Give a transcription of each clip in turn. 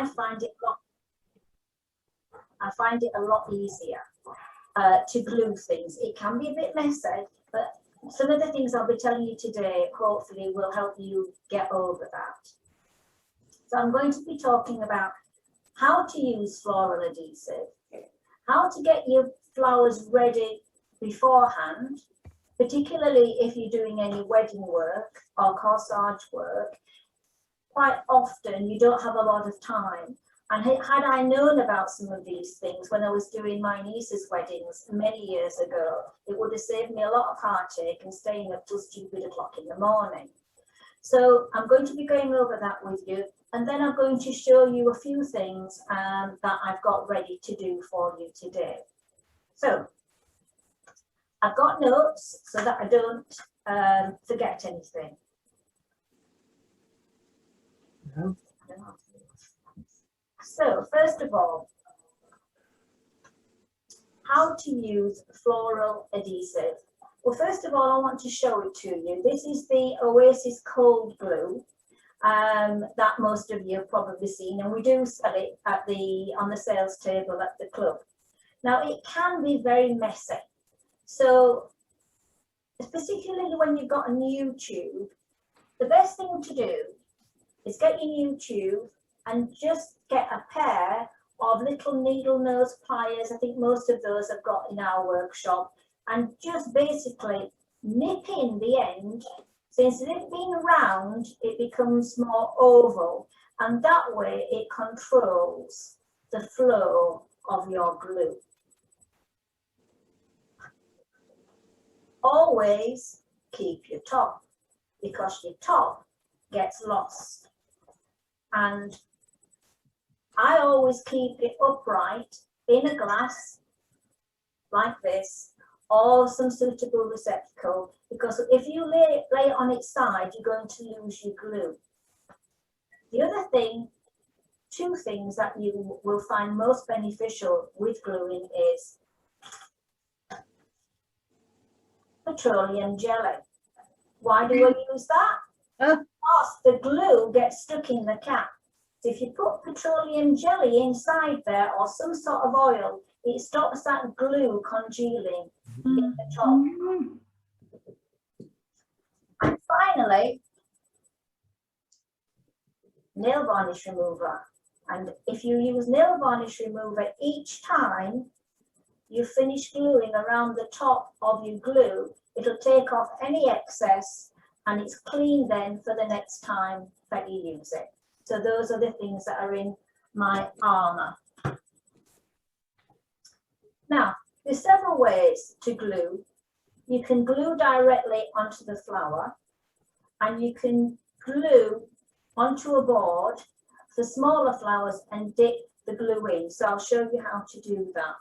I find it a lot easier to glue things. It can be a bit messy, but some of the things I'll be telling you today hopefully will help you get over that. So I'm going to be talking about how to use floral adhesive, how to get your flowers ready beforehand, particularly if you're doing any wedding work or corsage work. Quite often you don't have a lot of time. And had I known about some of these things when I was doing my niece's weddings many years ago, it would have saved me a lot of heartache and staying up till stupid o'clock in the morning. So I'm going to be going over that with you, and then I'm going to show you a few things that I've got ready to do for you today. So I've got notes so that I don't forget anything. No. So first of all, how to use floral adhesive. Well, first of all, I want to show it to you. This is the Oasis cold glue that most of you have probably seen, and we do sell it at on the sales table at the club. Now, it can be very messy. So particularly when you've got a new tube, the best thing to do is get your new tube and just get a pair of little needle nose pliers. I think most of those I've got in our workshop, and just basically nip in the end. So instead of being round, it becomes more oval, and that way it controls the flow of your glue. Always keep your top, because your top gets lost. And I always keep it upright in a glass like this, or some suitable receptacle, because if you lay it on its side, you're going to lose your glue. The other thing, two things that you will find most beneficial with gluing is petroleum jelly. Why do I use that? Because the glue gets stuck in the cap. So if you put petroleum jelly inside there or some sort of oil, it stops that glue congealing in the top. And finally, nail varnish remover. And if you use nail varnish remover each time you finish gluing around the top of your glue, it'll take off any excess, and it's clean then for the next time that you use it. So those are the things that are in my armour. Now, there's several ways to glue. You can glue directly onto the flower, and you can glue onto a board for smaller flowers and dip the glue in. So I'll show you how to do that.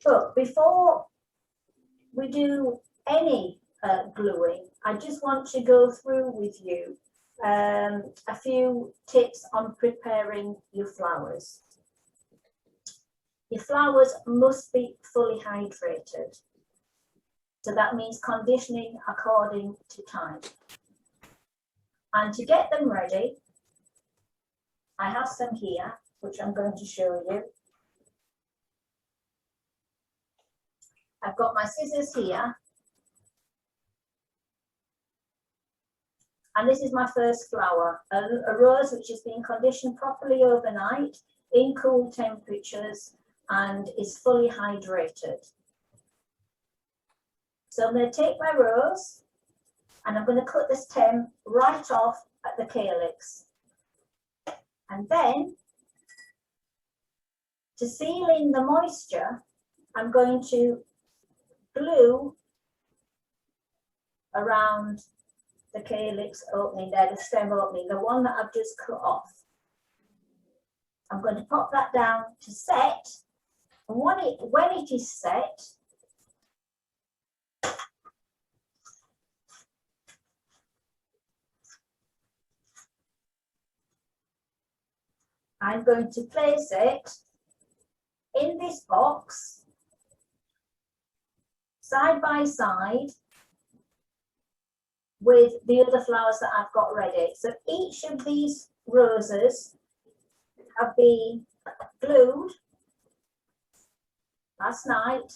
But before we do any gluing, I just want to go through with you a few tips on preparing your flowers. Your flowers must be fully hydrated. So that means conditioning according to time. And to get them ready, I have some here, which I'm going to show you. I've got my scissors here. And this is my first flower, a rose which has been conditioned properly overnight in cool temperatures and is fully hydrated. So I'm going to take my rose and I'm going to cut this stem right off at the calyx. And then, to seal in the moisture, I'm going to glue around the calyx opening there, the stem opening, the one that I've just cut off. I'm going to pop that down to set, and when it is set, I'm going to place it in this box, side by side with the other flowers that I've got ready. So each of these roses have been glued last night.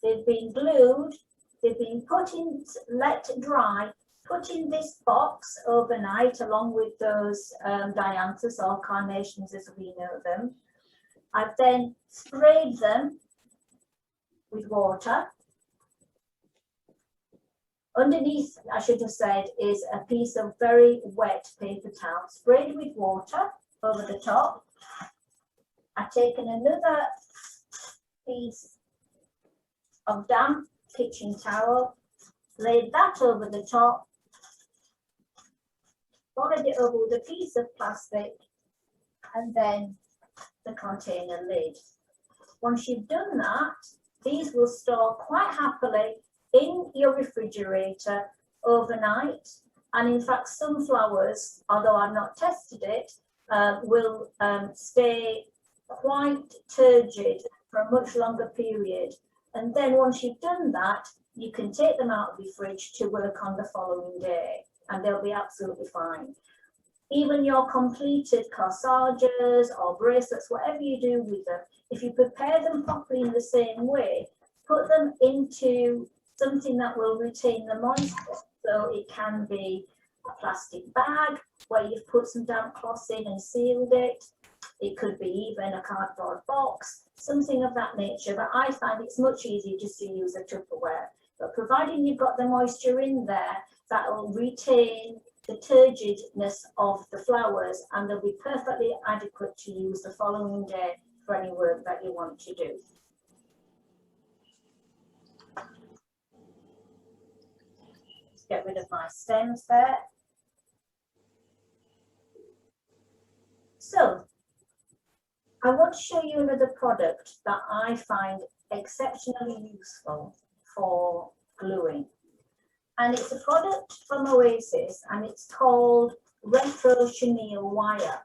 They've been glued, they've been put in, let dry, put in this box overnight along with those dianthus or carnations as we know them. I've then sprayed them with water. Underneath, I should have said, is a piece of very wet paper towel, sprayed with water over the top. I've taken another piece of damp kitchen towel, laid that over the top, followed it over with a piece of plastic, and then the container lid. Once you've done that, these will store quite happily in your refrigerator overnight. And in fact, some flowers, although I've not tested it, will stay quite turgid for a much longer period. And then once you've done that, you can take them out of your fridge to work on the following day, and they'll be absolutely fine. Even your completed corsages or bracelets, whatever you do with them, if you prepare them properly in the same way, put them into something that will retain the moisture. So it can be a plastic bag where you've put some damp cloths in and sealed it. It could be even a cardboard box, something of that nature. But I find it's much easier just to use a Tupperware. But providing you've got the moisture in there, that will retain the turgidness of the flowers, and they'll be perfectly adequate to use the following day for any work that you want to do. Let's get rid of my stems there. So I want to show you another product that I find exceptionally useful for gluing. And it's a product from Oasis, and it's called Retro Chenille Wire.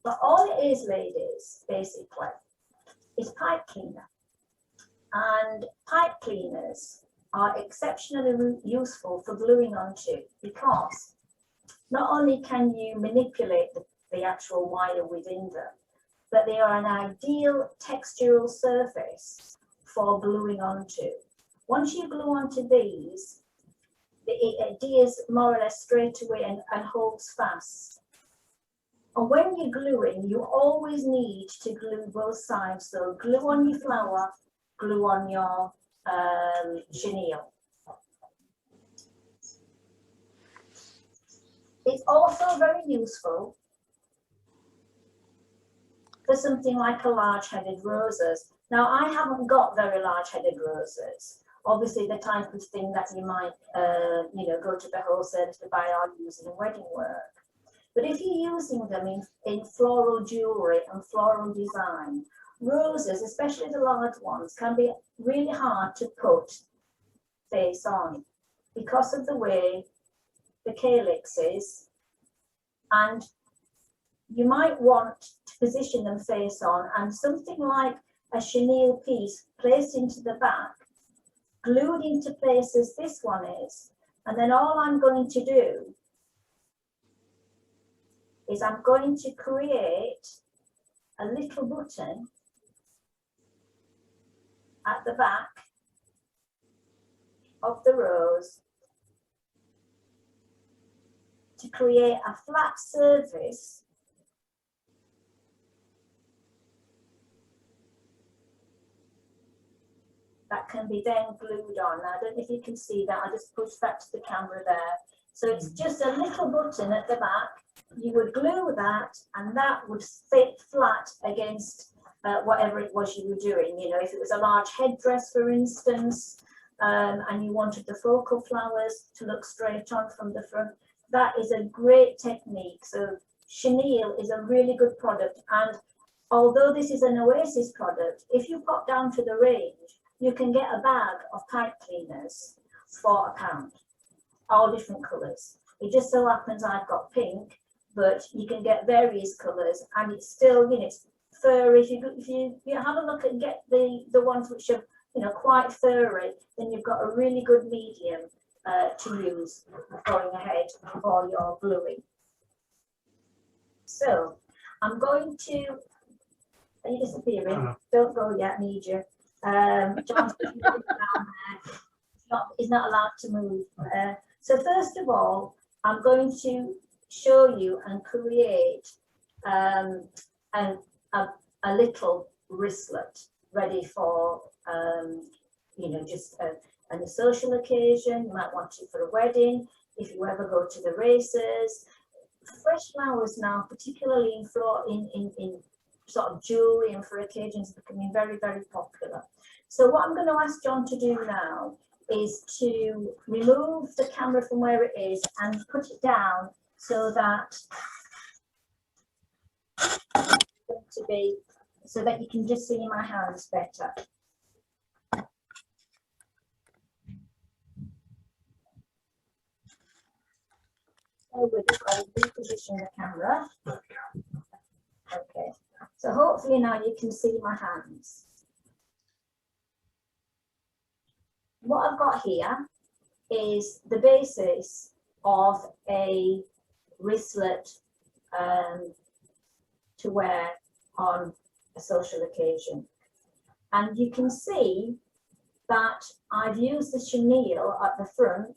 But all it is, ladies, basically, is pipe cleaner. And pipe cleaners are exceptionally useful for gluing onto, because not only can you manipulate the actual wire within them, but they are an ideal textural surface for gluing onto. Once you glue onto these, it adheres more or less straight away and holds fast. And when you're gluing, you always need to glue both sides. So glue on your flower, glue on your chenille. It's also very useful for something like a large-headed roses. Now, I haven't got very large-headed roses. Obviously, the type of thing that you might, go to the wholesaler to buy or use in wedding work. But if you're using them in floral jewellery and floral design, roses, especially the large ones, can be really hard to put face on because of the way the calyx is. And you might want to position them face on, and something like a chenille piece placed into the back, glued into place as this one is, and then all I'm going to do is I'm going to create a little button at the back of the rose to create a flat surface that can be then glued on. Now, I don't know if you can see that. I just pushed that to the camera there. So it's just a little button at the back. You would glue that, and that would fit flat against whatever it was you were doing. You know, if it was a large headdress, for instance, and you wanted the focal flowers to look straight on from the front, that is a great technique. So chenille is a really good product. And although this is an Oasis product, if you pop down to the range, you can get a bag of pipe cleaners for £1, all different colours. It just so happens I've got pink, but you can get various colours, and it's still, you know, it's furry. If you have a look and get the ones which are, you know, quite furry, then you've got a really good medium to use going ahead for your gluing. So I'm going to, are you disappearing? Don't go yet, need you. John's down there. He's not allowed to move. So first of all, I'm going to show you and create a little wristlet ready for, you know, just on a social occasion. You might want it for a wedding, if you ever go to the races. Fresh flowers now, particularly in sort of jewellery and for occasions, becoming very, very popular. So what I'm going to ask John to do now is to remove the camera from where it is and put it down so that you can just see my hands better. So we're just going to reposition the camera. Okay, so hopefully now you can see my hands. What I've got here is the basis of a wristlet to wear on a social occasion. And you can see that I've used the chenille at the front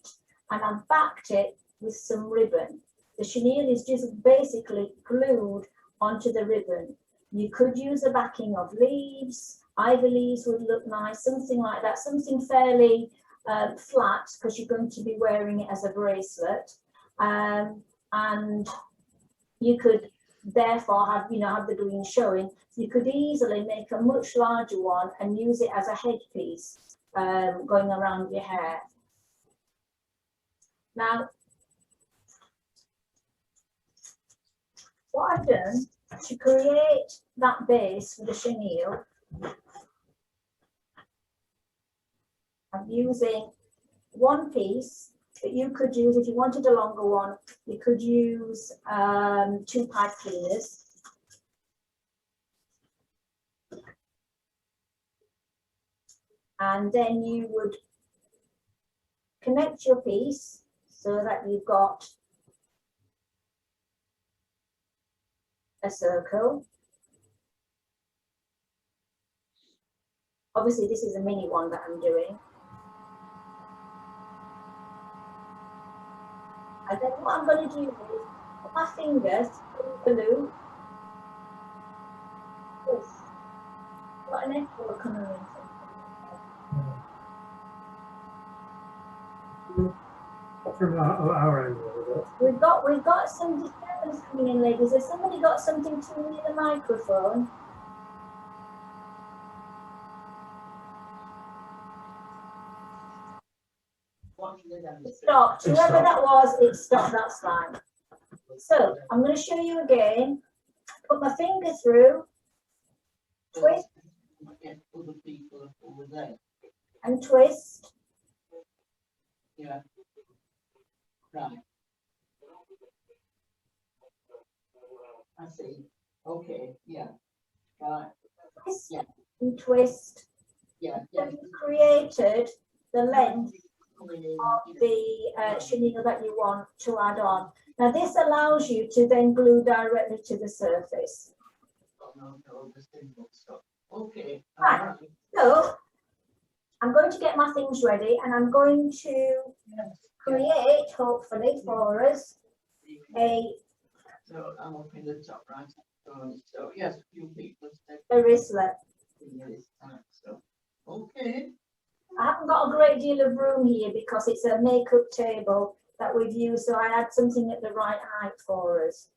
and I've backed it with some ribbon. The chenille is just basically glued onto the ribbon. You could use a backing of leaves, ivy leaves would look nice, something like that, something fairly flat because you're going to be wearing it as a bracelet. And you could therefore have the green showing. You could easily make a much larger one and use it as a headpiece going around your hair. Now, what I've done to create that base for the chenille, I'm using one piece that you could use if you wanted a longer one. You could use 2 pipe cleaners. And then you would connect your piece so that you've got a circle. Obviously, this is a mini one that I'm doing. And then what I'm going to do is put my fingers through the loop. Got an echo coming in. From our angle, We've got some disturbance coming in, ladies. Has somebody got something to near the microphone? It stopped. Whoever that was, it stopped. That's fine. So I'm going to show you again. Put my finger through, twist, and twist. Yeah. Right. I see. Okay. Yeah. Right. Twist, yeah. And twist. Yeah. So you've created the length of the chenille that you want to add on. Now this allows you to then glue directly to the surface. Okay. Right. So I'm going to get my things ready and I'm going to create, hopefully for us, So I'm up in the top right. So yes, a few people said a wristlet. So okay. I haven't got a great deal of room here because it's a makeup table that we've used, so I had something at the right height for us.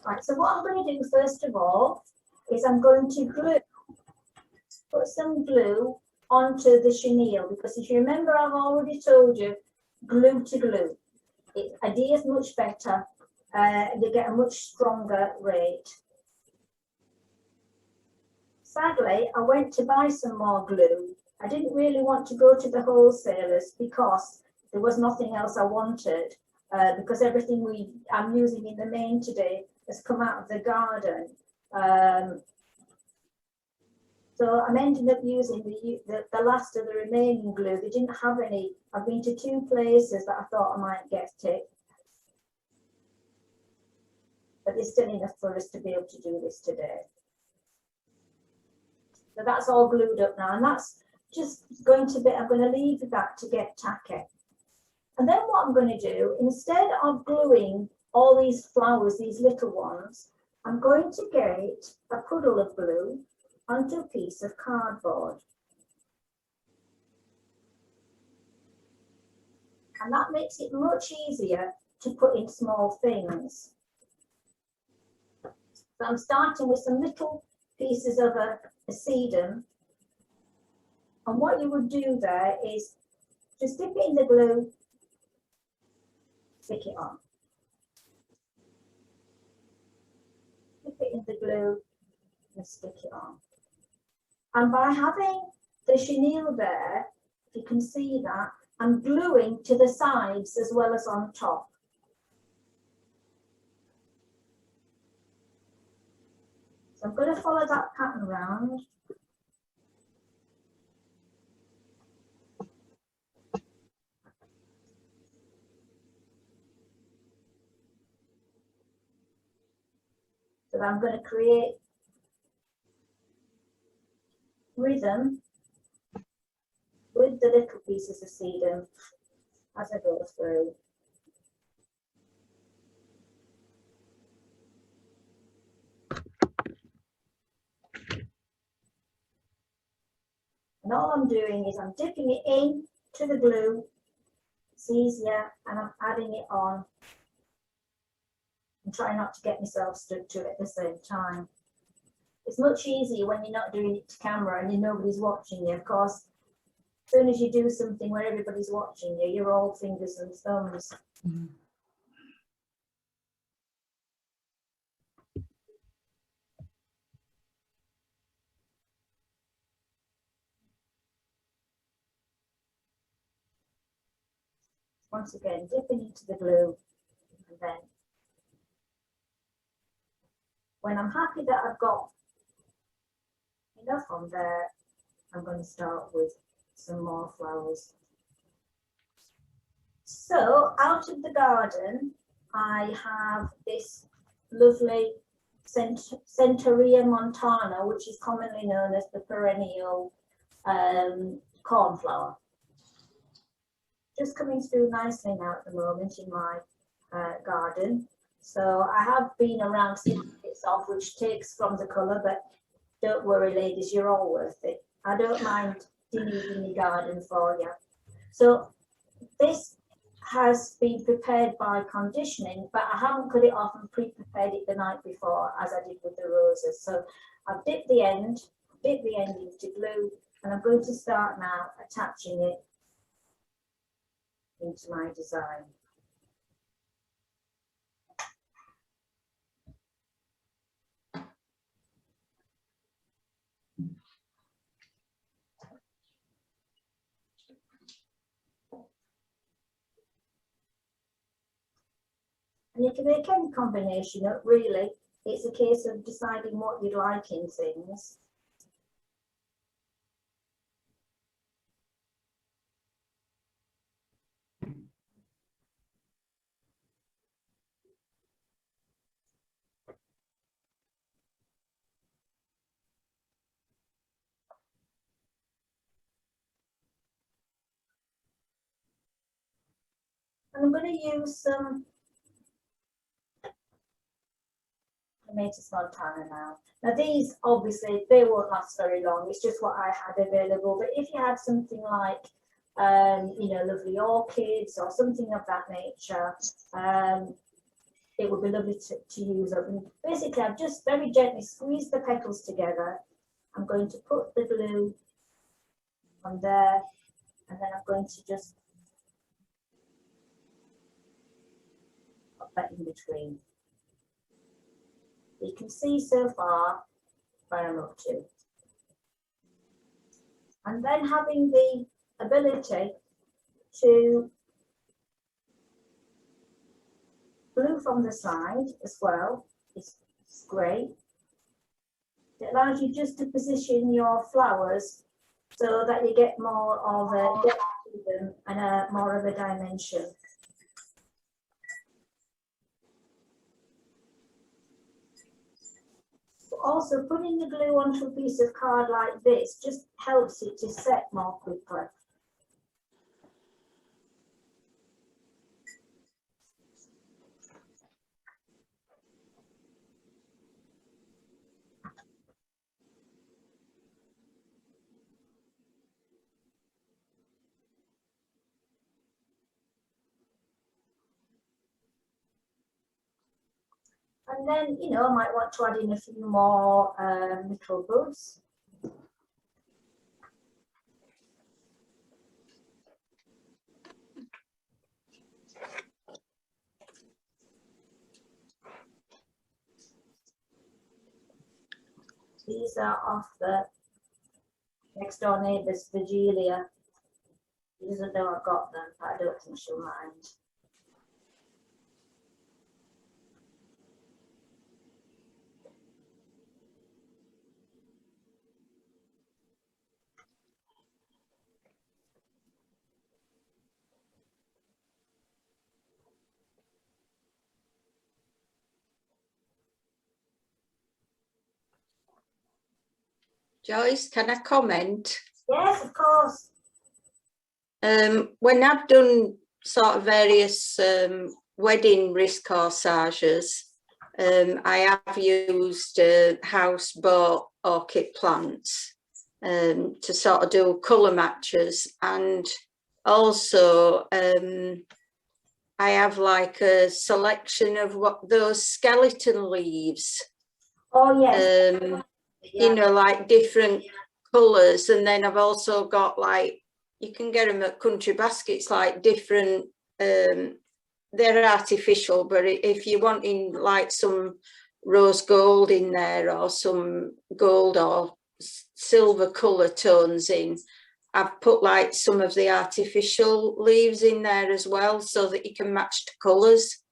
Right, so what I'm going to do first of all is I'm going to put some glue onto the chenille, because if you remember, I've already told you, glue to glue. It adheres much better, you get a much stronger rate. Sadly, I went to buy some more glue. I didn't really want to go to the wholesalers because there was nothing else I wanted, because everything I'm using in the main today has come out of the garden. So So I'm ending up using the last of the remaining glue. They didn't have any. I've been to 2 places that I thought I might get it. But there's still enough for us to be able to do this today. So that's all glued up now, and that's just going to be, I'm going to leave that to get tacky. And then what I'm going to do, instead of gluing all these flowers, these little ones, I'm going to get a puddle of glue onto a piece of cardboard. And that makes it much easier to put in small things. So I'm starting with some little pieces of a sedum. And what you would do there is just dip it in the glue, stick it on. Dip it in the glue and stick it on. And by having the chenille there, if you can see that, I'm gluing to the sides as well as on top. So I'm going to follow that pattern round. So I'm going to create rhythm with the little pieces of sedum as I go through. And all I'm doing is I'm dipping it in to the glue. It's easier, and I'm adding it on. And try not to get myself stuck to it at the same time. It's much easier when you're not doing it to camera and nobody's watching you. Of course, as soon as you do something where everybody's watching you, you're all fingers and thumbs. Mm. Once again, dipping into the glue, and then when I'm happy that I've got enough on there, I'm going to start with some more flowers. So out of the garden, I have this lovely Centaurea montana, which is commonly known as the perennial cornflower. Just coming through nicely now at the moment in my garden. So I have been around snipping bits off, which takes from the colour, but don't worry, ladies, you're all worth it. I don't mind denuding the garden for you. So this has been prepared by conditioning, but I haven't cut it off and pre-prepared it the night before, as I did with the roses. So I've dipped the end into glue, and I'm going to start now attaching it into my design. And you can make any combination up, really. It's a case of deciding what you'd like in things. And I'm going to use some hiatus montana now. Now these, obviously, they won't last very long. It's just what I had available. But if you had something like, you know, lovely orchids or something of that nature, it would be lovely to use up. And basically, I've just very gently squeezed the petals together. I'm going to put the glue on there, and then I'm going to just put that in between. You can see so far where I'm up to. And then having the ability to glue from the side as well is great. It allows you just to position your flowers so that you get more of a depth to them and more of a dimension. Also, putting the glue onto a piece of card like this just helps it to set more quickly. And then, you know, I might want to add in a few more little buds. These are off the next door neighbour's Virgilia. She doesn't know I've got them, but I don't think she'll mind. Joyce, can I comment? Yes, of course. When I've done sort of various wedding wrist corsages, I have used house-bought orchid plants to sort of do colour matches, and also I have like a selection of what those skeleton leaves. Oh, yes. You know, like different colours, and then I've also got like, you can get them at country baskets, like different, they're artificial, but if you want in like some rose gold in there or some gold or silver colour tones in, I've put like some of the artificial leaves in there as well, so that you can match the colours.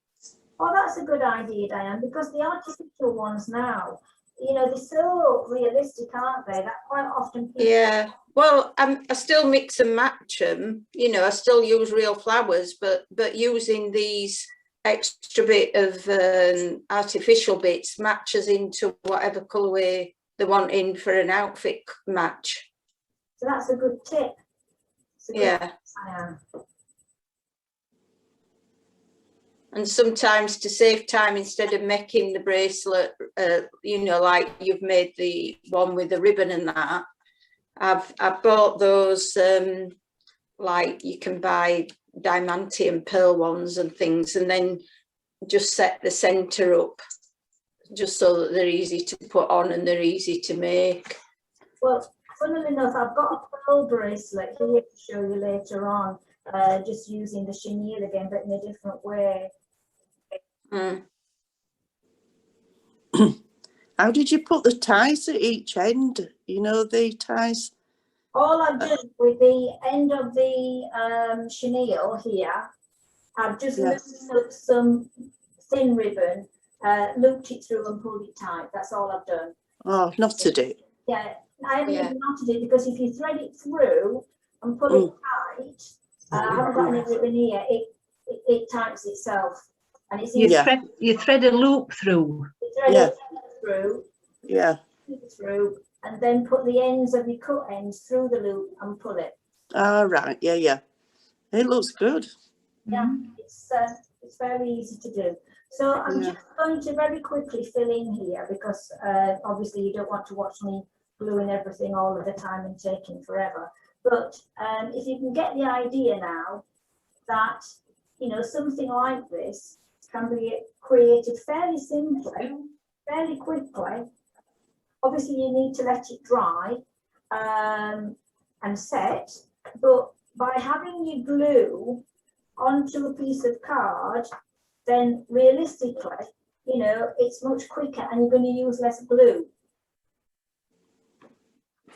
Oh, that's a good idea, Diane, because the artificial ones now, you know, they're so realistic, aren't they? That quite often people... Yeah, well, I still mix and match them, you know, I still use real flowers, but using these extra bit of artificial bits matches into whatever colourway they want in for an outfit match. So that's a good tip. Yeah. And sometimes, to save time, instead of making the bracelet, you know, like you've made the one with the ribbon and that, I've bought those, like you can buy diamantium pearl ones and things, and then just set the centre up, just so that they're easy to put on and they're easy to make. Well, funnily enough, I've got a pearl bracelet here to show you later on, just using the chenille again, but in a different way. Mm. How did you put the ties at each end? You know, the ties? All I've done with the end of the chenille here, I've just loosened up some thin ribbon, looped it through and pulled it tight. That's all I've done. Oh, knotted it. Yeah, I haven't even knotted it, because if you thread it through and pull it tight, I haven't got any ribbon here, it tightens itself. And it's you thread a loop through. It through. Yeah. Through, and then put the ends of your cut ends through the loop and pull it. All right. Yeah, yeah. It looks good. Yeah, it's very easy to do. So I'm just going to very quickly fill in here, because obviously you don't want to watch me gluing everything all of the time and taking forever. But if you can get the idea now that, you know, something like this can be created fairly simply, fairly quickly. Obviously you need to let it dry and set, but by having your glue onto a piece of card, then realistically, you know, it's much quicker and you're going to use less glue.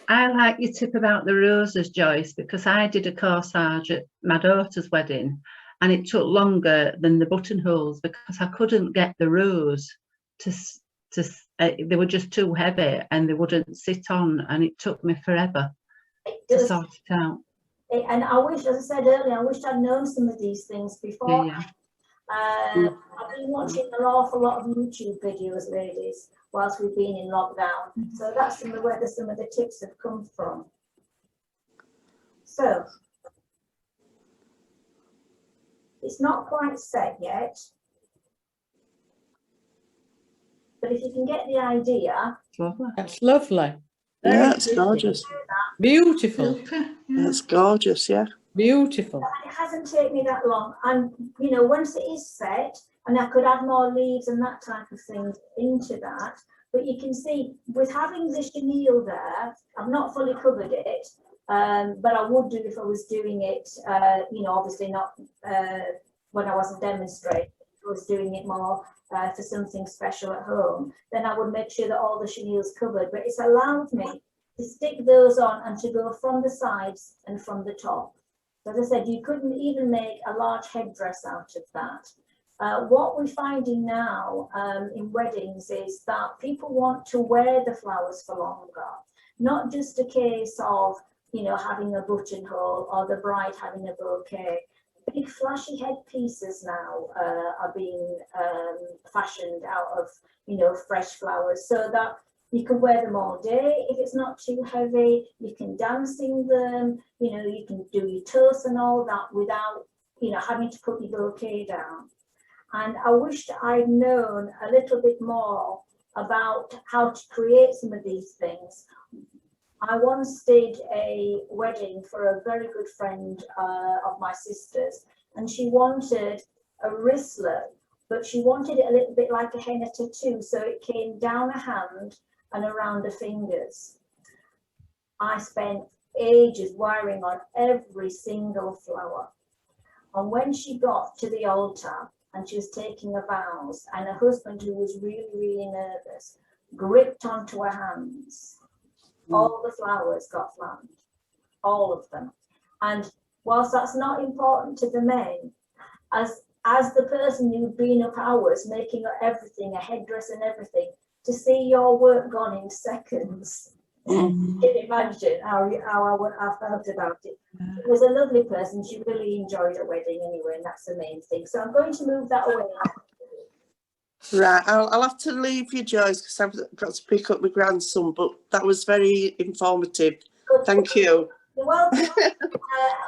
I like your tip about the roses, Joyce, because I did a corsage at my daughter's wedding and it took longer than the buttonholes because I couldn't get the rose to they were just too heavy and they wouldn't sit on, and it took me forever It to does. sort it out. And I wish, as I said earlier, I wish I'd known some of these things before. Yeah. I've been watching an awful lot of YouTube videos, ladies, whilst we've been in lockdown. So that's where some of the tips have come from. So it's not quite set yet, but if you can get the idea. Lovely. That's lovely. Yeah, it's gorgeous. Beautiful. It's gorgeous, yeah. Beautiful. It hasn't taken me that long, and you know, once it is set, and I could add more leaves and that type of thing into that. But you can see with having the chenille there, I've not fully covered it, but I would do if I was doing it. You know, obviously not when I wasn't demonstrating. If I was doing it more for something special at home, then I would make sure that all the chenille's covered. But it's allowed me to stick those on and to go from the sides and from the top. As I said, you couldn't even make a large headdress out of that. What we're finding now in weddings is that people want to wear the flowers for longer, not just a case of, you know, having a buttonhole or the bride having a bouquet. Big flashy headpieces now are being fashioned out of, you know, fresh flowers, so that you can wear them all day if it's not too heavy. You can dance in them, you know, you can do your toast and all that without, you know, having to put your bouquet down. And I wished I'd known a little bit more about how to create some of these things. I once did a wedding for a very good friend of my sister's, and she wanted a wristlet, but she wanted it a little bit like a henna tattoo, so it came down a hand and around the fingers. I spent ages wiring on every single flower. And when she got to the altar and she was taking her vows, and her husband, who was really, really nervous, gripped onto her hands, all the flowers got flattened, all of them. And whilst that's not important to the men, as the person who'd been up hours making everything, a headdress and everything, to see your work gone in seconds, you can imagine how I felt about it. It was a lovely person. She really enjoyed her wedding anyway, and that's the main thing. So I'm going to move that away. Right, I'll have to leave you, Joyce, because I've got to pick up my grandson, but that was very informative. Good. Thank you. You're welcome.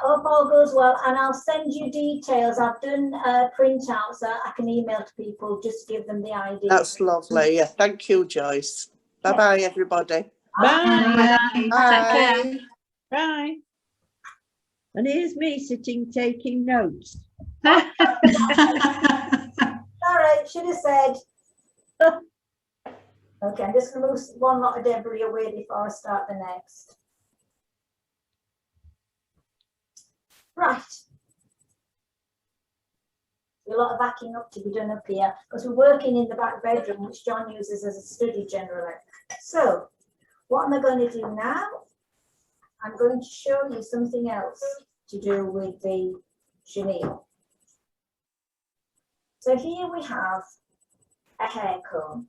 Hope all goes well, and I'll send you details. I've done printouts that I can email to people, just to give them the idea. That's lovely. Yeah, thank you, Joyce. Bye-bye, everybody. Bye. Take Bye. care. Bye. And here's me sitting taking notes. Sorry, should have said. Okay, I'm just going to move one lot of debris away before I start the next. Right. A lot of backing up to be done up here because we're working in the back bedroom, which John uses as a study generally. So, what am I going to do now? I'm going to show you something else to do with the chenille. So here we have a hair comb.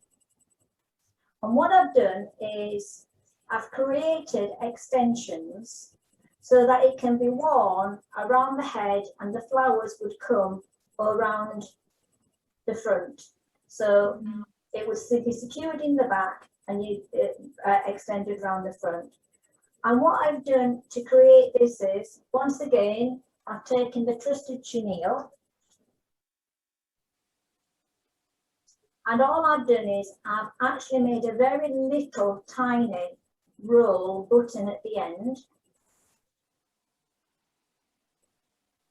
And what I've done is I've created extensions so that it can be worn around the head and the flowers would come around the front. So it would be secured in the back and you extended around the front. And what I've done to create this is, once again, I've taken the trusted chenille, and all I've done is I've actually made a very little tiny roll button at the end.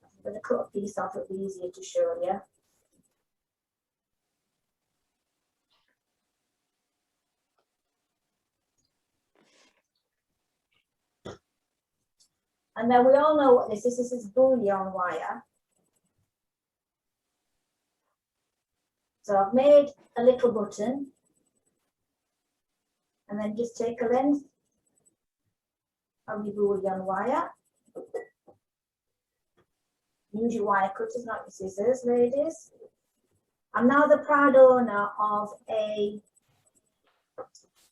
I'm going to cut a piece off, it'll be easier to show you. And then we all know what this is. This is bullion wire. So I've made a little button, and then just take a length of your bullion wire. Use your wire cutters, not your scissors, ladies. I'm now the proud owner of a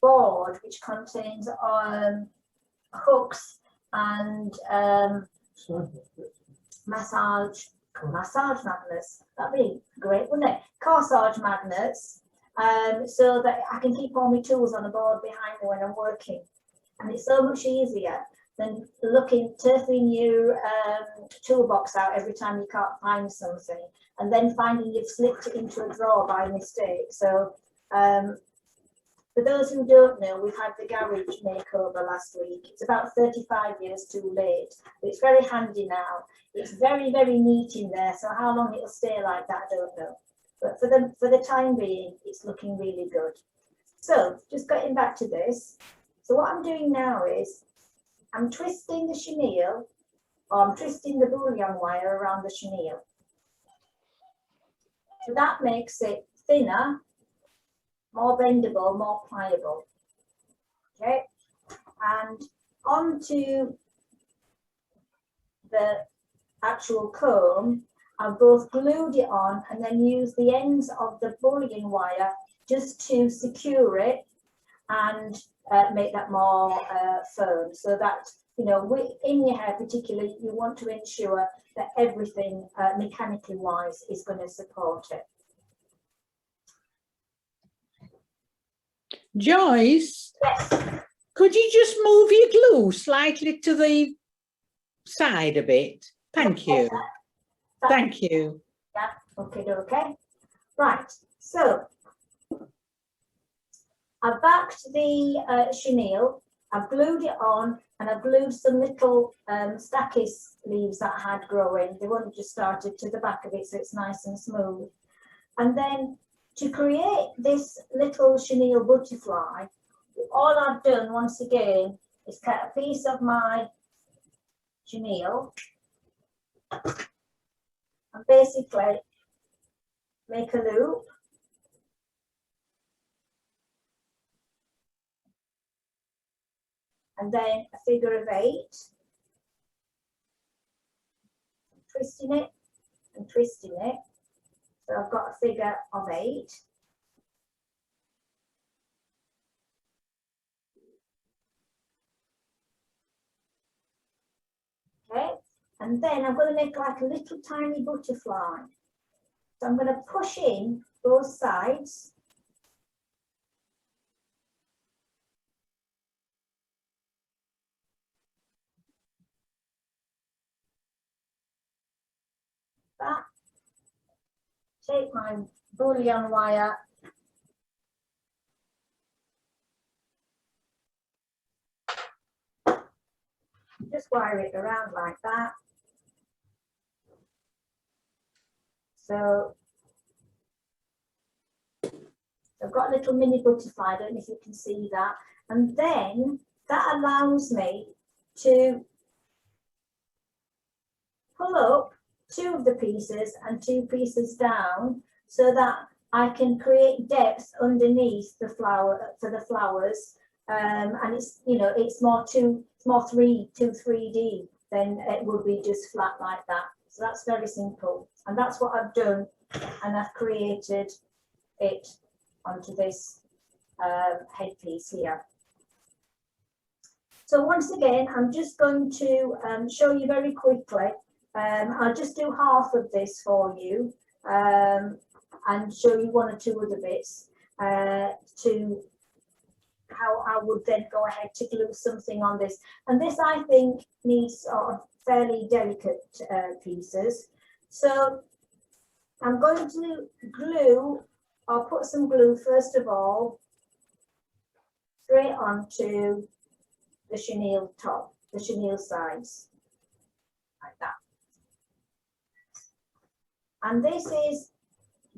board which contains hooks and massage magnets. That'd be great, wouldn't it? Corsage magnets, so that I can keep all my tools on the board behind me when I'm working. And it's so much easier than turfing your toolbox out every time you can't find something, and then finding you've slipped it into a drawer by mistake. So for those who don't know, we've had the garage makeover last week. It's about 35 years too late, but it's very handy now. It's very, very neat in there, so how long it'll stay like that, I don't know. But for the time being, it's looking really good. So just getting back to this. So what I'm doing now is I'm twisting the chenille, or I'm twisting the bullion wire around the chenille. So that makes it thinner, more bendable, more pliable. Okay, and onto the actual comb, I've both glued it on and then used the ends of the bullion wire just to secure it and make that more firm, so that, you know, in your hair particularly, you want to ensure that everything mechanically wise is going to support it. Joyce, Yes. could you just move your glue slightly to the side a bit? Thank you. Thank you. Yeah, okay. Right, so I've backed the chenille, I've glued it on, and I've glued some little stachys leaves that I had growing. They only just started to the back of it, so it's nice and smooth. And then to create this little chenille butterfly, all I've done once again is cut a piece of my chenille and basically make a loop. And then a figure of 8, twisting it and twisting it. So I've got a figure of 8. Okay, and then I'm going to make like a little tiny butterfly. So I'm going to push in both sides. That. Take my bullion wire just wire it around like that. So I've got a little mini butterfly, I don't know if you can see that. And then that allows me to pull up 2 of the pieces and 2 pieces down, so that I can create depth underneath the flower for the flowers. And it's, you know, it's more 3D than it would be just flat like that. So that's very simple, and that's what I've done, and I've created it onto this headpiece here. So once again, I'm just going to show you very quickly. I'll just do half of this for you and show you 1 or 2 other bits to how I would then go ahead to glue something on this. And this, I think, needs sort of fairly delicate pieces. So I'm going to glue, I'll put some glue first of all straight onto the chenille top, the chenille sides, like that. And this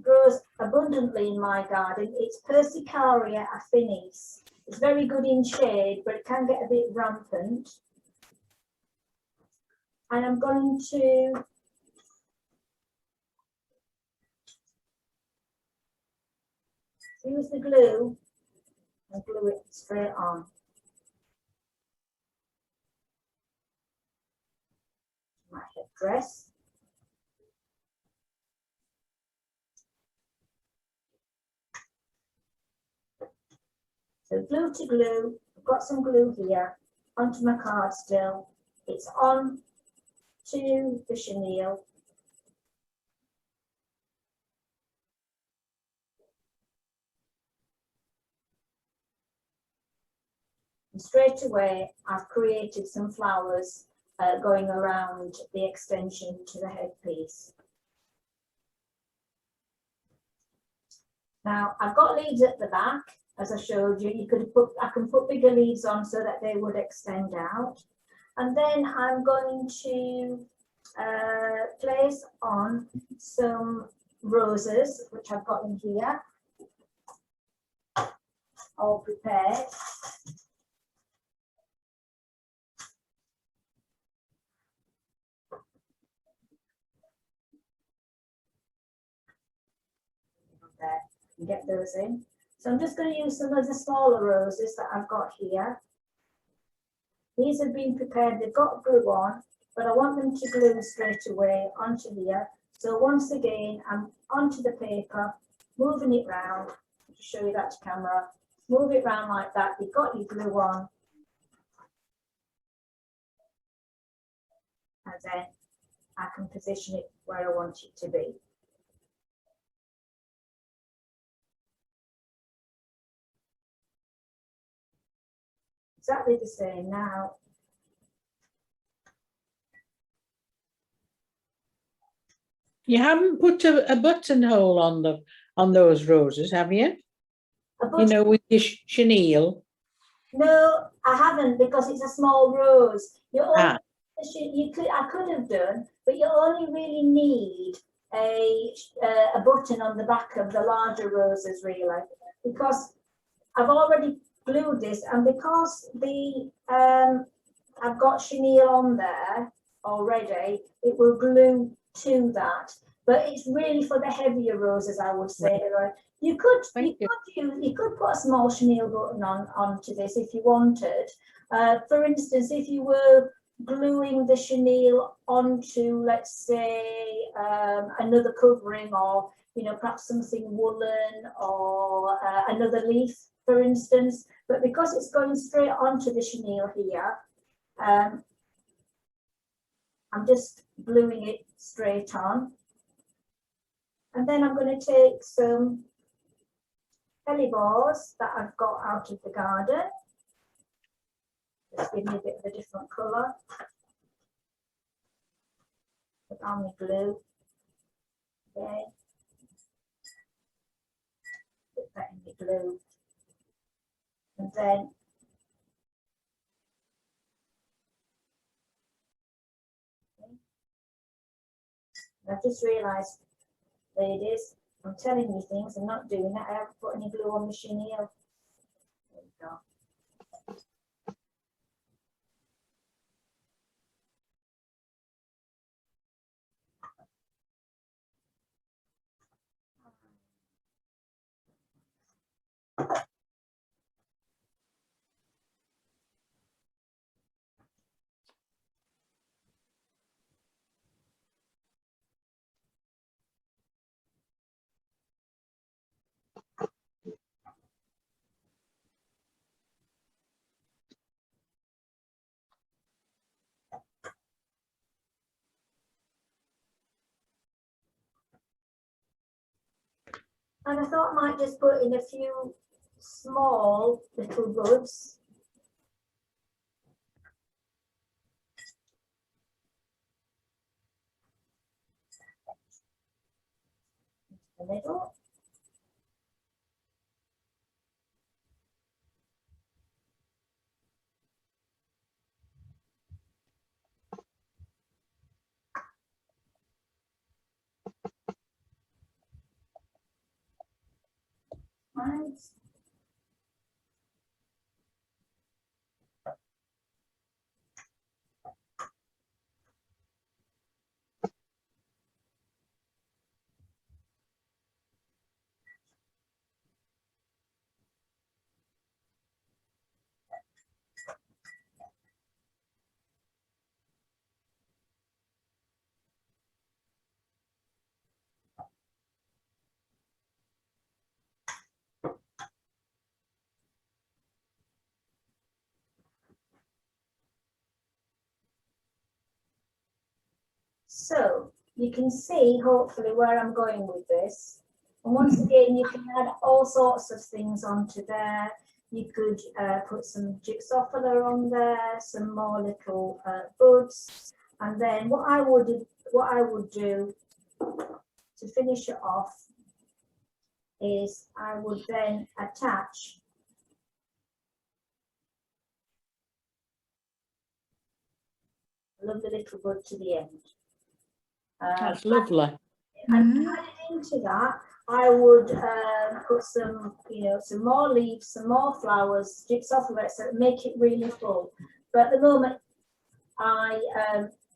grows abundantly in my garden. It's Persicaria affinis. It's very good in shade, but it can get a bit rampant. And I'm going to use the glue and glue it straight on. My headdress. So glue to glue, I've got some glue here onto my card still. It's on to the chenille. And straight away, I've created some flowers going around the extension to the headpiece. Now, I've got leaves at the back, as I showed you. I can put bigger leaves on so that they would extend out. And then I'm going to place on some roses, which I've got in here, all prepared. There, and get those in. So I'm just going to use some of the smaller roses that I've got here. These have been prepared, they've got glue on, but I want them to glue straight away onto here. So once again, I'm onto the paper, moving it round, to show you that to camera. Move it round like that, you've got your glue on. And then I can position it where I want it to be. Exactly the same now. You haven't put a buttonhole on those roses, have you? You know, with your chenille. No, I haven't, because it's a small rose. Ah. I could have done, but you only really need a button on the back of the larger roses, really, because I've already glued this, and because I've got chenille on there already, it will glue to that. But it's really for the heavier roses, I would say. Right. You could put a small chenille button onto this if you wanted. For instance, if you were gluing the chenille onto, let's say, another covering, or perhaps something woolen, or another leaf, for instance. But because it's going straight onto the chenille here, I'm just gluing it straight on. And then I'm going to take some hellebores that I've got out of the garden. Just give me a bit of a different colour. Put on the glue. Okay. Put that in the glue. And then I've just realised, ladies, I'm telling you things, I'm not doing that. I haven't put any glue on the chenille. There we go. And I thought I might just put in a few small little buds. The middle. Right. So you can see hopefully where I'm going with this. And once again, you can add all sorts of things onto there. You could put some jigsaw filler on there, some more little buds, and then what I would do to finish it off is I would then attach a lovely little bud to the end. That's lovely. And added into that, I would put some, some more leaves, some more flowers, jigsaw filler, so make it really full. But at the moment, I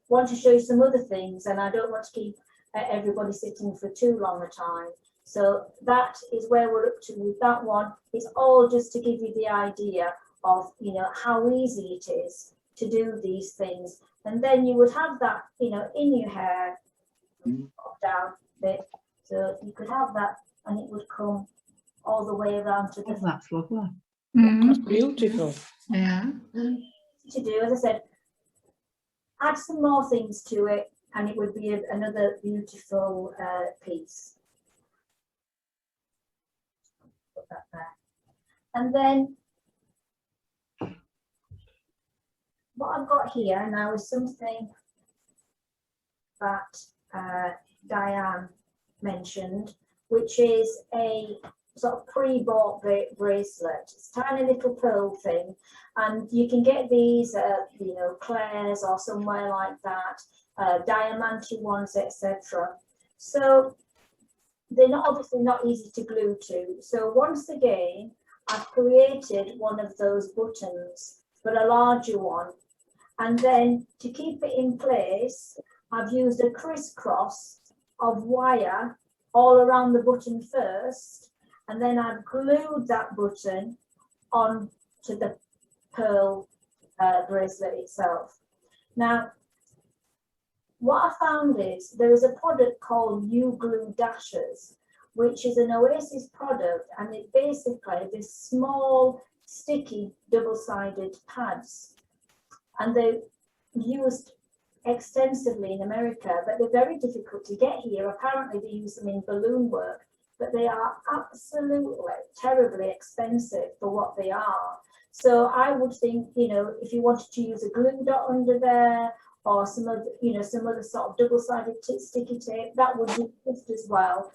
want to show you some other things, and I don't want to keep everybody sitting for too long a time. So that is where we're up to with that one. It's all just to give you the idea of, how easy it is to do these things. And then you would have that, in your hair, pop down bit. So you could have that and it would come all the way around to Oh, the that's lovely. That's beautiful. Yeah. to do, as I said, add some more things to it and it would be another beautiful piece. Put that there. And then what I've got here now is something that Diane mentioned, which is a sort of pre-bought bracelet. It's a tiny little pearl thing, and you can get these, Claire's or somewhere like that, diamante ones, etc. So they're obviously not easy to glue to. So once again, I've created one of those buttons, but a larger one. And then to keep it in place, I've used a crisscross of wire all around the button first, and then I've glued that button onto the pearl bracelet itself. Now, what I found is there is a product called U-Glue Dashers, which is an Oasis product, and it basically this small sticky double-sided pads, and they're used extensively in America, but they're very difficult to get here. Apparently they use them in balloon work, but they are absolutely terribly expensive for what they are. So I would think, if you wanted to use a glue dot under there or some other, some other sort of double-sided sticky tape, that would be just as well,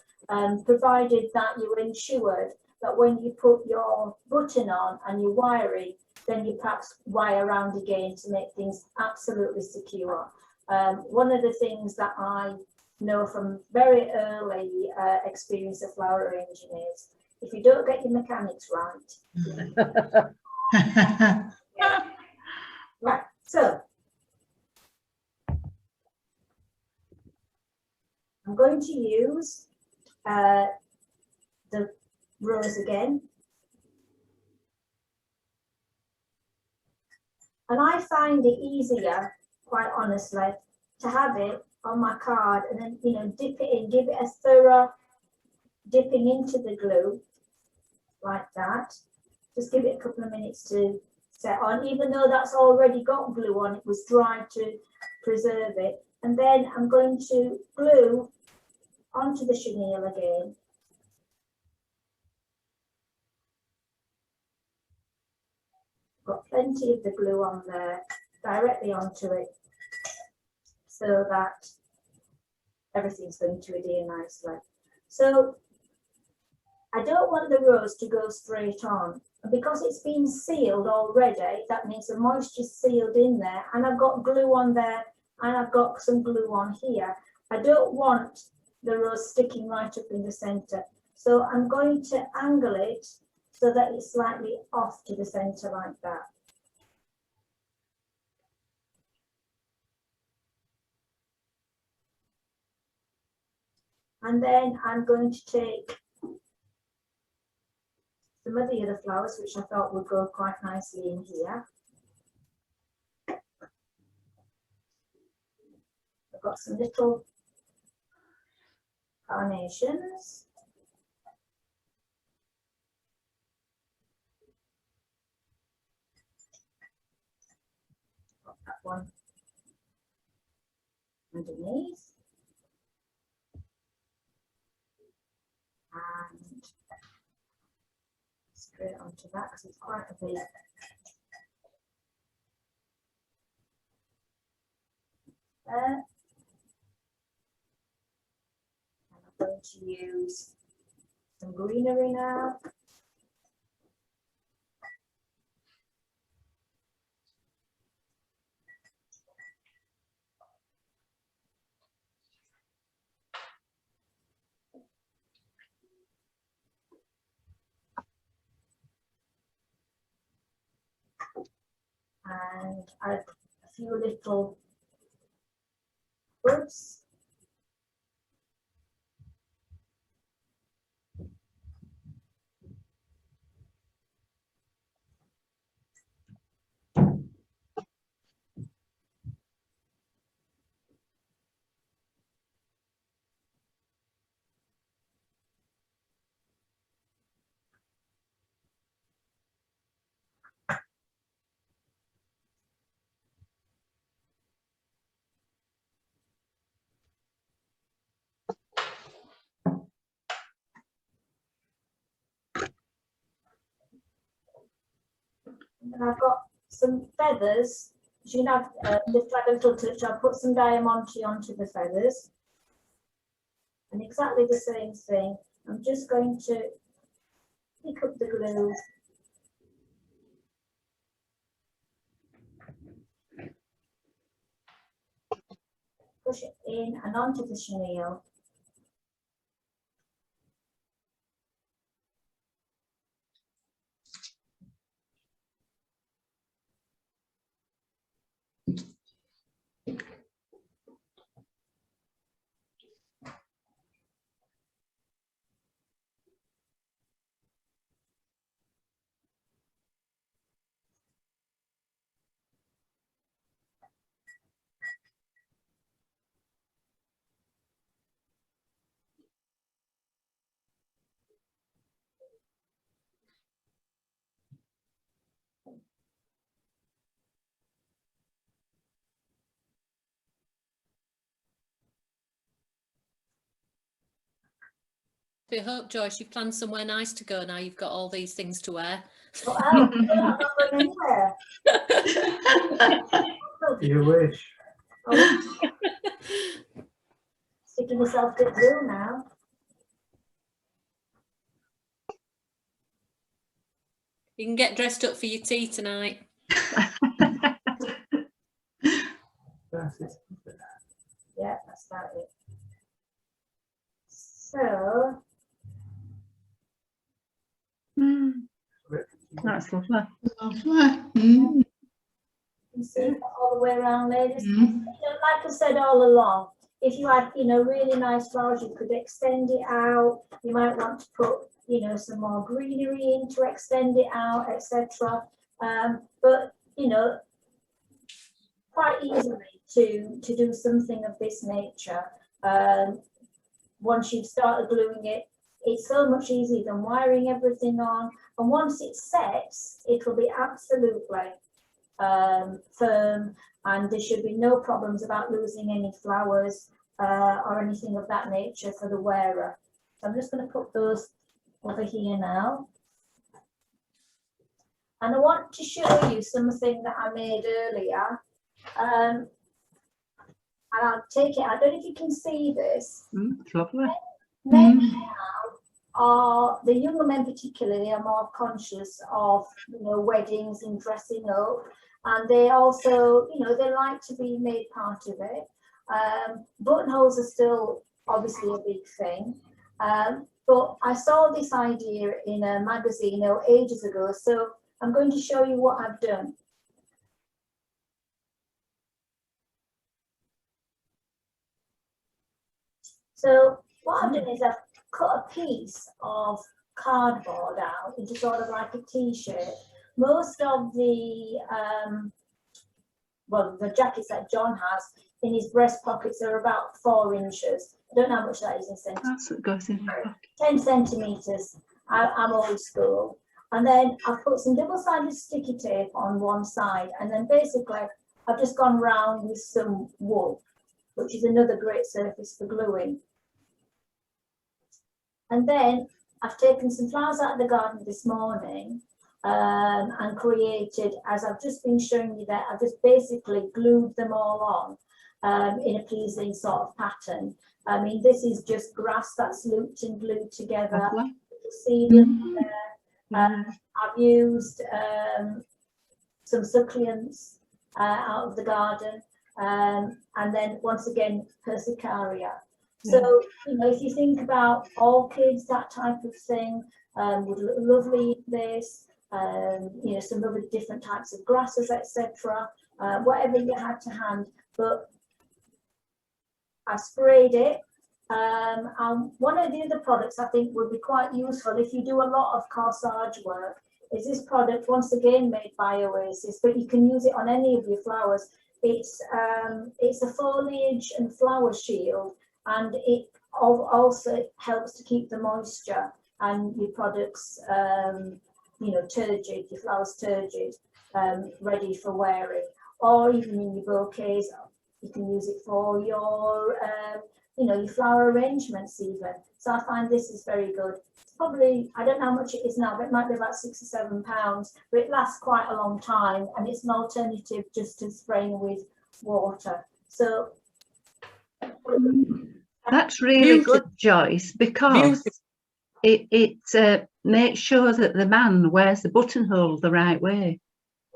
provided that you were ensured that when you put your button on and you're wiring, then you perhaps wire around again to make things absolutely secure. One of the things that I know from very early experience of flower arranging is if you don't get your mechanics right. Right, so I'm going to use the rose again. And I find it easier, quite honestly, to have it on my card and then, dip it in, give it a thorough dipping into the glue like that. Just give it a couple of minutes to set on, even though that's already got glue on, it was dry to preserve it. And then I'm going to glue onto the chenille again. Got plenty of the glue on there, directly onto it, so that everything's going to adhere nicely. So I don't want the rose to go straight on. Because it's been sealed already, that means the moisture's sealed in there, and I've got glue on there, and I've got some glue on here. I don't want the rose sticking right up in the center. So I'm going to angle it so that it's slightly off to the center like that. And then I'm going to take some of the other flowers, which I thought would go quite nicely in here. I've got some little carnations. Got that one. underneath. And straight onto that because it's quite a big. There. And I'm going to use some greenery now. And add a few little buds. And I've got some feathers. You can have just like a little touch. I'll put some diamante onto the feathers. And exactly the same thing. I'm just going to pick up the glue. Push it in and onto the chenille. I hope, Joyce, you've planned somewhere nice to go now. You've got all these things to wear. Well, I'm not going anywhere. You wish. Oh, sticking myself to glue now. You can get dressed up for your tea tonight. That's it. Yeah, that's about it. So, That's lovely. you can see it all the way around, ladies. You know, like I said all along, if you had, you know, really nice flowers, you could extend it out. You might want to put, you know, some more greenery in to extend it out, etc. But you know, quite easily to do something of this nature. Once you've started gluing it, it's so much easier than wiring everything on. And once it sets, it will be absolutely firm, and there should be no problems about losing any flowers or anything of that nature for the wearer. So I'm just going to put those over here now. And I want to show you something that I made earlier. And I'll take it, I don't know if you can see this. It's lovely. Men now are, the younger men particularly, are more conscious of, you know, weddings and dressing up. And they also, you know, they like to be made part of it. Buttonholes are still obviously a big thing. But I saw this idea in a magazine ages ago. So I'm going to show you what I've done. So what I've done is I've cut a piece of cardboard out into sort of like a t-shirt. Most of the, well, the jackets that John has in his breast pockets are about 4 inches. I don't know how much that is in centimetres. That's what goes in your pocket. 10 centimetres. I'm old school. And then I've put some double-sided sticky tape on one side, and then basically I've just gone round with some wool. which is another great surface for gluing. And then I've taken some flowers out of the garden this morning and created, as I've just been showing you there, I've just basically glued them all on in a pleasing sort of pattern. I mean, this is just grass that's looped and glued together. Lovely. You see them there. I've used some succulents out of the garden, and then once again Persicaria. So, you know, if you think about orchids, that type of thing would look lovely in this. You know, some other different types of grasses, etc. Whatever you had to hand, but I sprayed it. One of the other products I think would be quite useful if you do a lot of corsage work is this product, once again made by Oasis, but you can use it on any of your flowers. It's a foliage and flower shield, and it also helps to keep the moisture and your products, you know, turgid, your flowers turgid, ready for wearing, or even in your bouquets. You can use it for your, you know, your flower arrangements even. So I find this is very good. It's probably, I don't know how much it is now, but it might be about £6 or £7, but it lasts quite a long time, and it's an alternative just to spraying with water. So That's really Beautiful. good, Joyce, because it makes sure that the man wears the buttonhole the right way.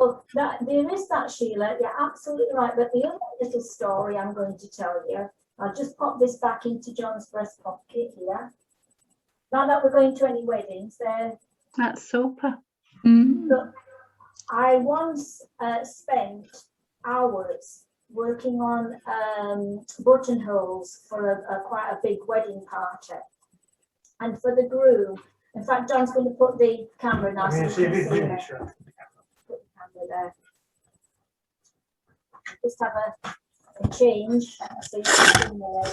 well, there is that, Sheila, you're absolutely right. But the other little story I'm going to tell you, I'll just pop this back into John's breast pocket here. Now that we're going to any weddings, That's super. but I once spent hours working on buttonholes for quite a big wedding party. And for the groom, in fact, John's going to put the camera now. I mean, So see you if can it's see finished. it. Put the camera there. Just have a change so you can see more.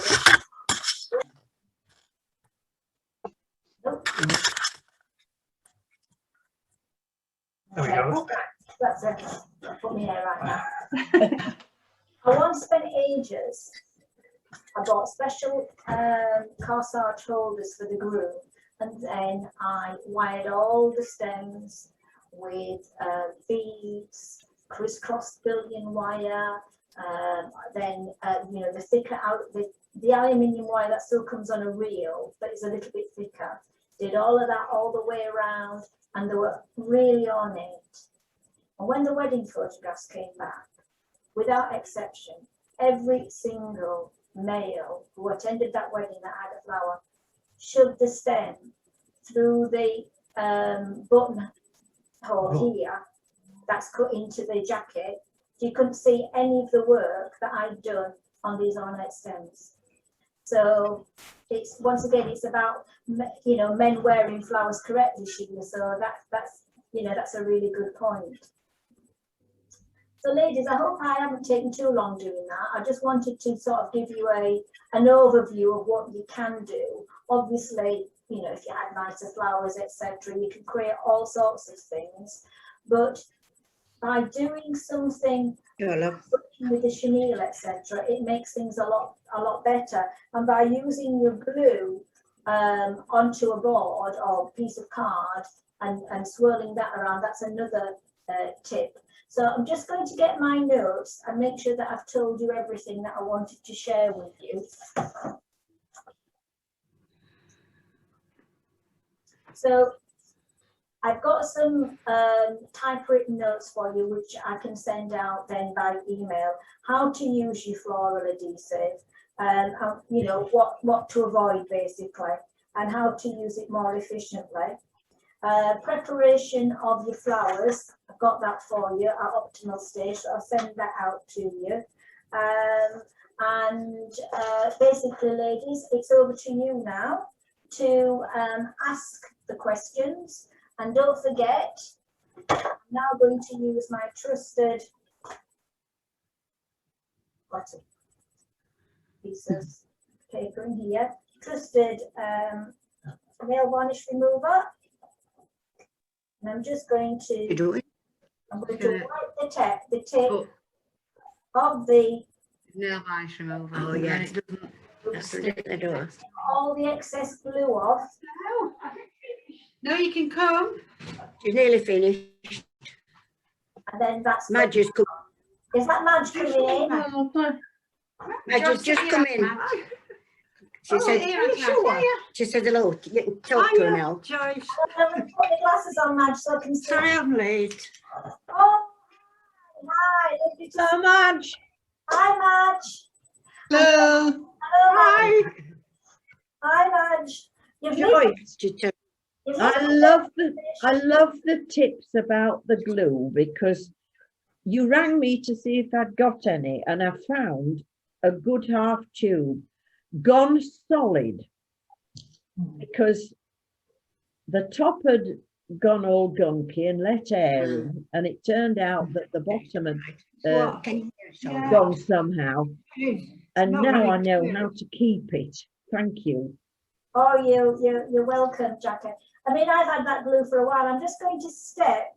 Nope. There we go. That's it. Put me here right now. I once spent ages. I bought special corsage holders for the groom, and then I wired all the stems with beads, crisscross billion wire, then you know, the thicker out the aluminium wire that still comes on a reel, but it's a little bit thicker. Did all of that all the way around, and they were really ornate. And when the wedding photographs came back, without exception, every single male who attended that wedding that had a flower shoved the stem through the buttonhole here that's cut into the jacket. You couldn't see any of the work that I'd done on these ornate stems. So it's, once again, it's about, you know, men wearing flowers correctly, Sheila. So that's you know, that's a really good point. So ladies, I hope I haven't taken too long doing that. I just wanted to sort of give you an overview of what you can do. Obviously, you know, if you had nicer flowers, etc., you can create all sorts of things. But by doing something with the chenille, etc., it makes things a lot better. And by using your glue onto a board or piece of card and swirling that around, that's another tip. So I'm just going to get my notes and make sure that I've told you everything that I wanted to share with you. So I've got some typewritten notes for you, which I can send out then by email. How to use your floral adhesive, you know, what to avoid basically, and how to use it more efficiently. Preparation of your flowers, I've got that for you at optimal stage, so I'll send that out to you. Basically, ladies, it's over to you now to ask the questions. And don't forget, I'm now going to use my trusted piece of paper in here, trusted nail varnish remover. And I'm just going to, I'm going to wipe the tip of the Nail varnish remover. Oh, and yeah. then it doesn't. That's the door. All the excess glue off. No, you can come. She's nearly finished. And then that's. Madge has come. Is that Madge coming in? Madge has just come in. She said, she said hello. You can talk to her now. I'm going to put my glasses on, Madge, so I can see. Sorry I'm late. Oh, hi. Lovely to see you. Madge. Hi, Madge. Hello. Hello, Madge. Hi, Madge. You've Joyce. you've I love the tips about the glue, because you rang me to see if I'd got any, and I found a good half tube gone solid, because the top had gone all gunky and let air in, and it turned out that the bottom had gone somehow, and now I know how to keep it. Thank you. Oh, you're welcome, Jackie. I mean, I've had that glue for a while. I'm just going to step.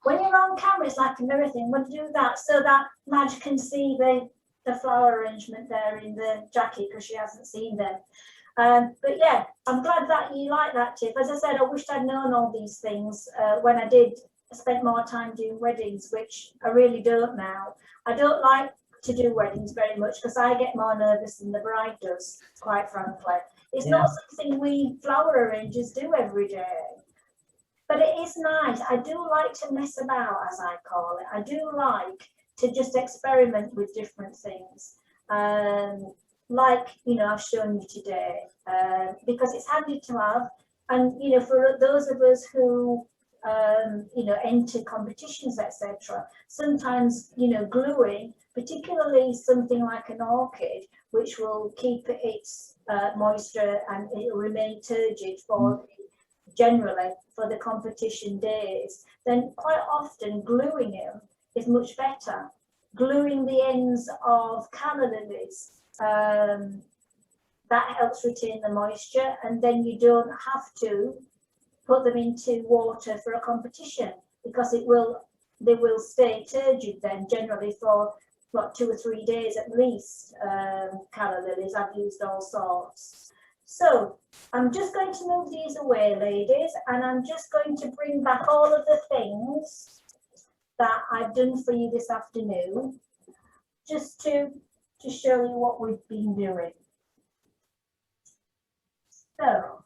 When you're on camera, it's like a mirror thing. We'll do that so that Madge can see the flower arrangement there in the Jackie, because she hasn't seen them. But yeah, I'm glad that you like that tip. As I said, I wished I'd known all these things when I spent more time doing weddings, which I really don't now. I don't like to do weddings very much because I get more nervous than the bride does, quite frankly. It's not something we flower arrangers do every day. But it is nice. I do like to mess about, as I call it. I do like to just experiment with different things. Like, I've shown you today, because it's handy to have. And, for those of us who, enter competitions, etc., sometimes, gluing, particularly something like an orchid, which will keep its moisture and it will remain turgid generally for the competition days, then quite often gluing them is much better. Gluing the ends of calla lilies, that helps retain the moisture, and then you don't have to put them into water for a competition, because they will stay turgid then generally for 2 or 3 days at least. Calla lilies, I've used all sorts. So I'm just going to move these away, ladies, and I'm just going to bring back all of the things that I've done for you this afternoon, just to show you what we've been doing. So,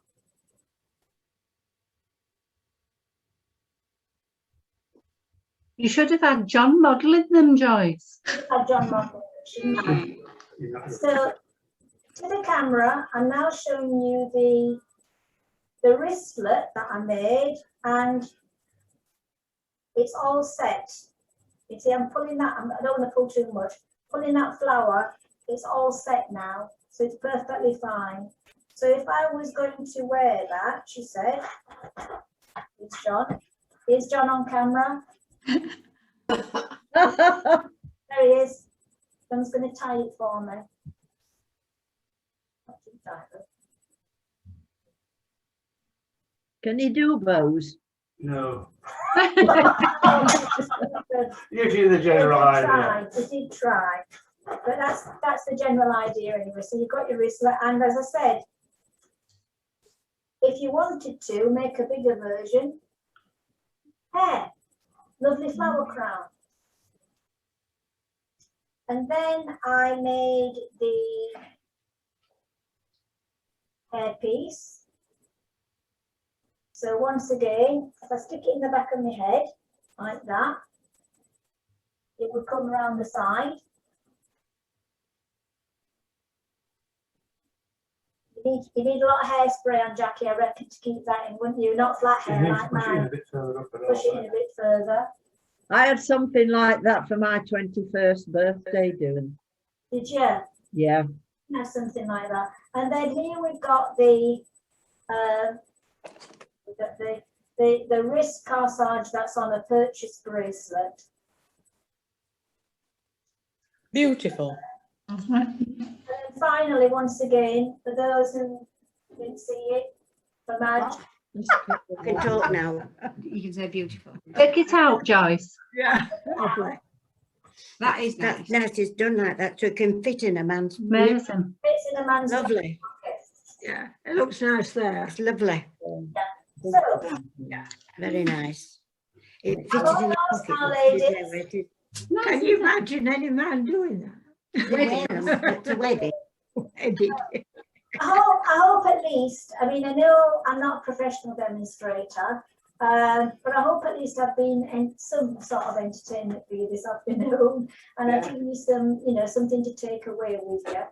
You should have had John modelling them, Joyce. John modelling, shouldn't I? So, to the camera, I'm now showing you the wristlet that I made, and it's all set. You see, I'm pulling that, I don't want to pull too much, pulling that flower, it's all set now, so it's perfectly fine. So if I was going to wear that, she said, here's John on camera. There he is. John's going to tie it for me. Can you do bows? No. Gives you the general idea. We did try, but that's the general idea anyway. So you've got your wristlet, and as I said, if you wanted to make a bigger version, hair, lovely flower crown. And then I made the hairpiece. So once again, if I stick it in the back of my head, like that, it would come around the side. You need a lot of hairspray on Jackie, I reckon, to keep that in, wouldn't you? Not flat hair like mine. Push it in a bit further. I had something like that for my 21st birthday doing. Did you? Yeah. Have something like that. And then here we've got the wrist corsage that's on a purchase bracelet. Beautiful. And then finally, once again, for those who didn't see it, for Madge. You can talk now. You can say beautiful. Take it out, Joyce. Yeah. That is nice. That's nice, it's done like that, so it can fit in a man's. Amazing. It's in a man's Lovely. pocket. Yeah, it looks nice there. It's lovely. So, Very nice. It I'm fitted in all the yours pocket. now, but it ladies. waited. Can you imagine any man doing that? It's a wedding. I hope at least, I mean, I know I'm not a professional demonstrator, but I hope at least I've been in some sort of entertainment for you this afternoon, and I've given you some, you know, something to take away with you.